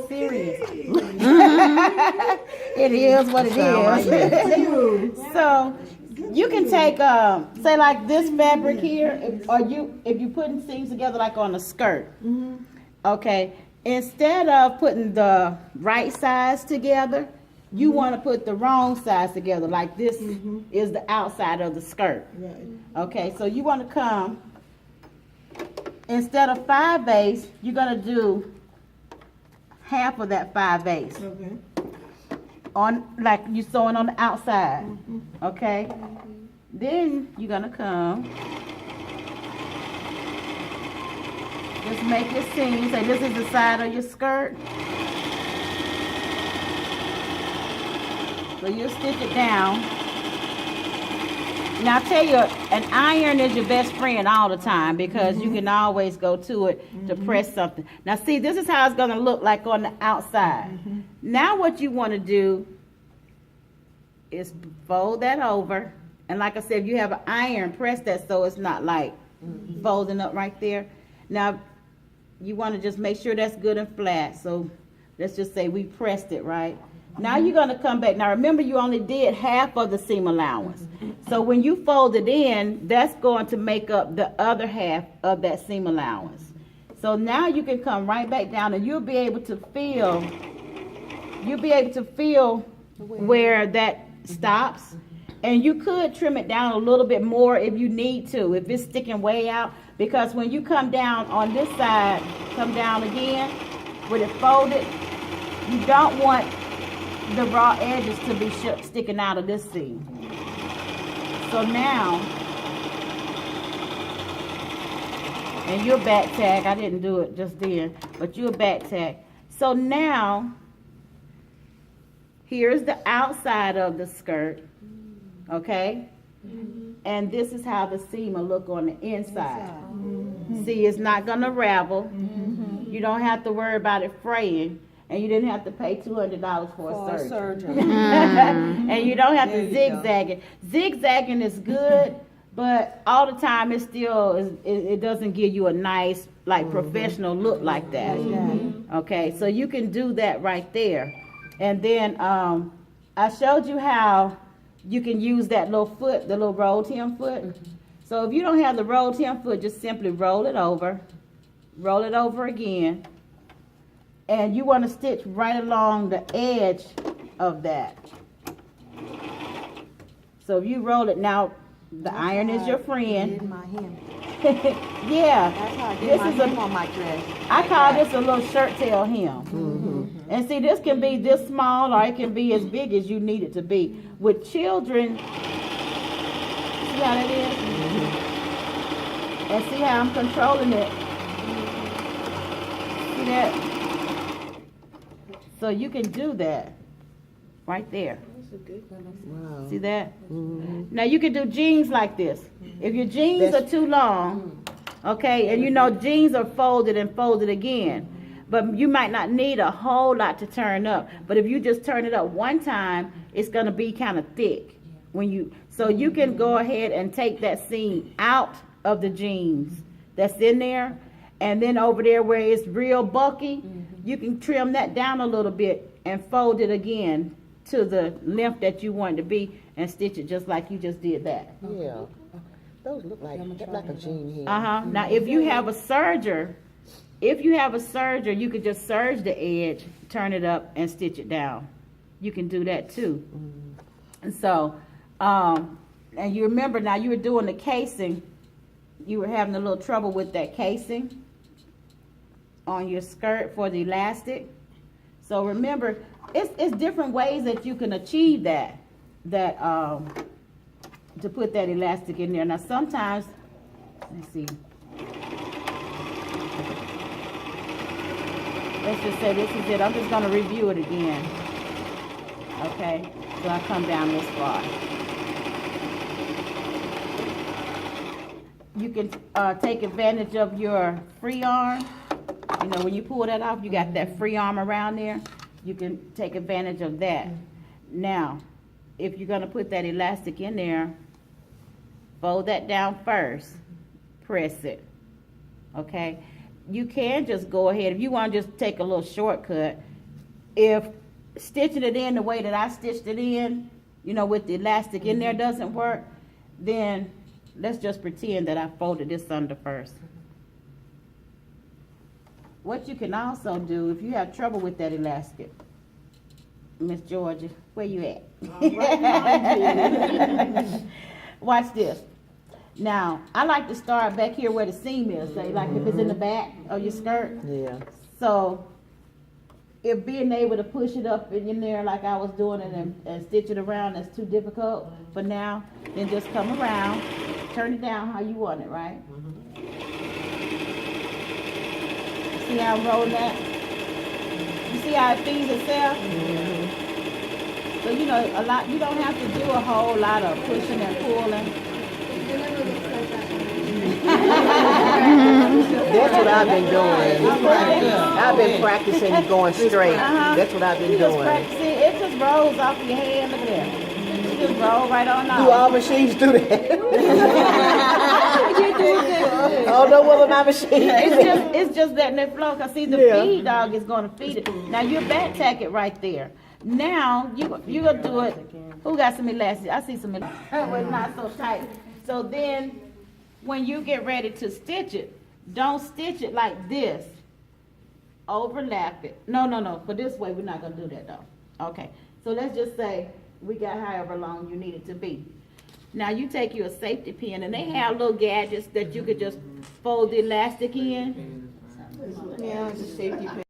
serious. It is what it is. So you can take, say like this fabric here, if you putting seams together like on a skirt, okay, instead of putting the right sides together, you want to put the wrong sides together, like this is the outside of the skirt. Okay, so you want to come, instead of 5/8, you're going to do half of that 5/8. Okay. On, like you sewing on the outside. Okay? Then you're going to come, just make your seam. Say this is the side of your skirt. So you'll stitch it down. Now I tell you, an iron is your best friend all the time because you can always go to it to press something. Now see, this is how it's going to look like on the outside. Now what you want to do is fold that over. And like I said, if you have an iron, press that so it's not like folding up right there. Now you want to just make sure that's good and flat. So let's just say we pressed it, right? Now you're going to come back. Now remember, you only did half of the seam allowance. So when you fold it in, that's going to make up the other half of that seam allowance. So now you can come right back down and you'll be able to feel where that stops. And you could trim it down a little bit more if you need to, if it's sticking way out. Because when you come down on this side, come down again, with it folded, you don't want the raw edges to be sticking out of this seam. So now, and you'll back tag, I didn't do it just then, but you'll back tag. So now, here's the outside of the skirt, okay? And this is how the seam will look on the inside. See, it's not gonna ravel. You don't have to worry about it fraying. And you didn't have to pay $200 for a surgery. And you don't have to zigzag it. Zigzagging is good, but all the time it still it doesn't give you a nice, like, professional look like that. Okay, so you can do that right there. And then I showed you how you can use that little foot, the little rolled hem foot. So if you don't have the rolled hem foot, just simply roll it over again. And you want to stitch right along the edge of that. So if you roll it, now the iron is your friend. Yeah. That's how I did my hem on my dress. I call this a little shirt tail hem. And see, this can be this small or it can be as big as you need it to be. With children, see how that is? And see how I'm controlling it? See that? So you can do that right there. Wow. See that? Now you can do jeans like this. If your jeans are too long, okay, and you know jeans are folded and folded again, but you might not need a whole lot to turn up. But if you just turn it up one time, it's going to be kind of thick. So you can go ahead and take that seam out of the jeans that's in there, and then over there where it's real bulky, you can trim that down a little bit and fold it again to the length that you want it to be and stitch it just like you just did that. Yeah. Those look like a jean here. Now if you have a serger, you could just serge the edge, turn it up and stitch it down. You can do that too. And so, and you remember now you were doing the casing, you were having a little trouble with that casing on your skirt for the elastic. So remember, it's different ways that you can achieve that to put that elastic in there. Now sometimes, let's see, let's just say this is it. I'm just going to review it again. Okay, so I come down this far. You can take advantage of your free arm. You know, when you pull that off, you got that free arm around there. You can take advantage of that. Now, if you're going to put that elastic in there, fold that down first. Press it. Okay? You can just go ahead. If you want to just take a little shortcut, if stitching it in the way that I stitched it in, you know, with the elastic in there doesn't work, then let's just pretend that I folded this under first. What you can also do, if you have trouble with that elastic, Miss Georgia, where you at? Watch this. Now, I like to start back here where the seam is, say, like if it's in the back of your skirt. Yeah. So, if being able to push it up in there like I was doing it and stitch it around is too difficult for now, then just come around, turn it down how you want it, right? See how I'm rolling that? You see how it feeds itself? So, you know, you don't have to do a whole lot of pushing and pulling. That's what I've been doing. I've been practicing going straight. That's what I've been You just doing. practice it. It just rolls off your hand. Look at that. You just roll right on Do off. all machines do that? I don't know whether my machine do that. It's just letting it flow. Cause see, the Yeah. feed dog is gonna feed it. Now you back tack it right there. Now you gonna do it. Who got some elastic? I see some elastic. Well, it's not so tight. So then, when you get ready to stitch it, don't stitch it like this. Overlap it. No. For this way, we're not gonna do that though. Okay. So let's just say we got however long you need it to be. Now you take your safety pin, and they have little gadgets that you could just fold the elastic in. Yeah, it's a safety pin.